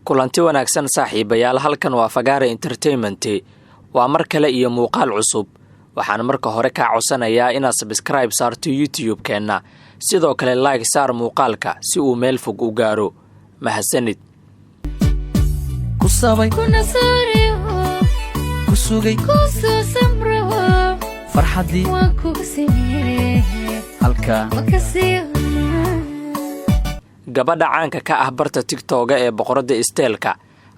kulanti wanaagsan saaxiibayaal halkan waa Fagaare Entertainment waa mar kale iyo muuqaal cusub waxaan marka hore ka codsanayaa inaad subscribe saarto YouTube-keena sidoo kale like saar muuqaalka si uu meel fog u gaaro mahadsanid ku sabay kuna saariyo ku sugay ku soo samro farxadii waan ku siiyay halka makasiyo gabadha caanka ka ah barta TikTok ee boqorada Isteelka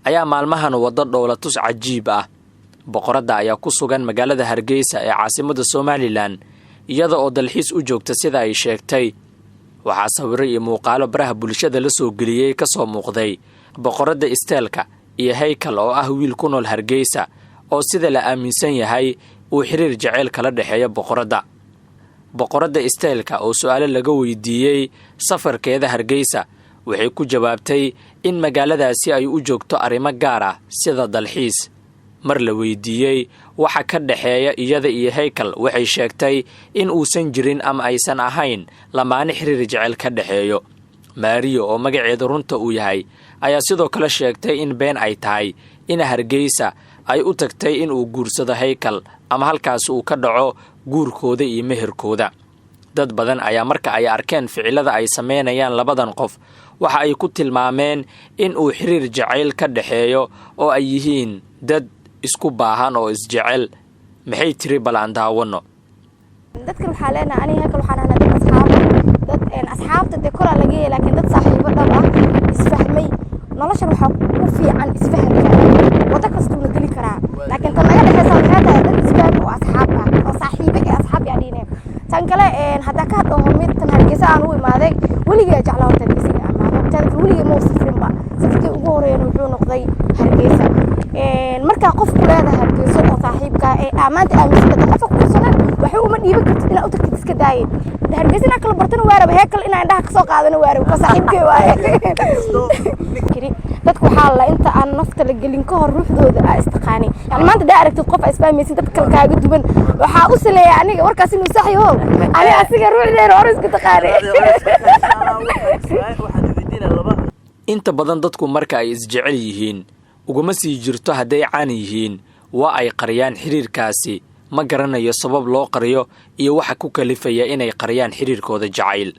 ayaa maalmahan wada dhowlatus cajiib ah boqorada ayaa ku sugan magaalada Hargeysa ee caasimadda Soomaaliland iyada oo dalxiis u joogta sida ay sheegtay waxa sawiro iyo muuqaalo baraha bulshada la soo galiyay ka soo muuqday boqorada Isteelka iyo haykal oo ah wiil ku nool Hargeysa oo sida la aaminsan yahay uu xiriir jacayl kala dhaxeeyo boqorada Isteelka oo su'aalo laga weydiiyay safarkeeda Hargeysa waxay ku jawaabtay in magaaladaasi ay u joogto arrimo gaar ah sida dalxiis mar la weydiiyay waxa ka dhaxeeya iyada iyo haykal waxay sheegtay in uusan jirin ama aysan ahayn lamaane xiriir jacayl ka dhaxeeyo Maariyo oo magaceedu runta uu yahay ayaa sidoo kale sheegtay in been ay tahay in Hargeysa ay u tagtay in uu guursado haykal ama halkaas uu ka dhaco guurkooda iyo meherkooda dad badan ayaa marka ay arkeen ficilada ay sameynayaan labadan qof waxa ay ku tilmaameen in uu xiriir jacayl ka dhaxeeyo oo ay yihiin dad isku baahan oo isjecel maxay tiri balaan daawano dadkan waxa leenahay aniga haykal waxaan ahaa dad asxaabta de kala laga yeelay laakiin dad saaxiibo dhab ah isfahmay noloshan waxa ku fiican isfahamka wada kasta la gali karaa laakiin tan laga dhaxaysa waxa tahay dad isfaham oo asxaab ah oo saaxiibo ee asxaab yaadineen tan kale hada ka hadlo mid tan Hargeysa aan u imaaday waliga jeclaa horta Hargeysa amaado tan waliga ma safrin ba safkii ugu horeeyay wuxuu noqday Hargeysa marka qof ku leedahay Hargeysa oo saaxiibka ee amaanta aaminsan qof ku soo waxa uu ma dhiiba kartid in aad u tagtid iska daayay Hargeysa kala bartana waaraba haykal in aan dhax ka soo qaadano waaraba ka saaxiibkay waaye dadku waxa la inta aan nafta la gelin ka hor ruuxdooda ay istaqaani yani maanta daa aragtid qof isfahmaysin dad kale kaaga duwan waxa u saleeyay aniga warkaas inuu sax yahay ani asiga ruuxdeena hor isku taqaanay inta badan dadku marka ay isjecel yihiin uguma sii jirto haday caan yihiin waa ay qariyaan xiriirkaasi ma garanayo sabab loo qariyo iyo waxa ku kalifaya inay qariyaan xiriirkooda jacayl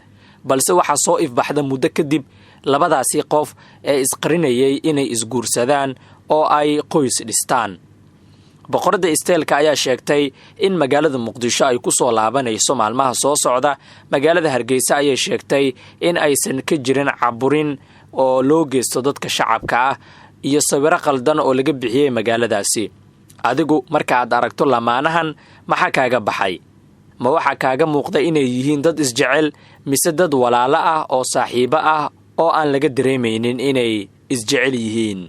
balse waxa soo ifbaxda muddo kadib labadaasi qof ee isqarinayay inay isguursadaan oo ay qoys dhistaan boqorada Isteelka ayaa sheegtay in magaalada Muqdisho ay ku soo laabanayso maalmaha soo socda magaalada Hargeysa ayay sheegtay in aysan ka jirin caburin oo loo geysto dadka shacabka ah iyo sawiro qaldan oo laga bixiyay magaaladaasi adigu marka aad aragto lamaanahan maxaa kaaga baxay ma waxa kaaga muuqda inay yihiin dad isjecel mise dad walaalo ah oo saaxiibo ah oo aan laga dareemaynin inay isjecel yihiin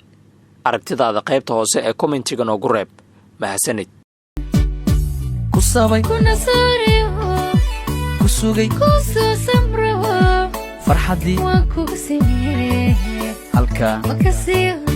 aragtidaada qaybta hoose ee commentiga noogu reeb mahadsanid ku sabay kuna saariyo ku sugay ku soo samro farxadii waan ku siiyay halka makasiyo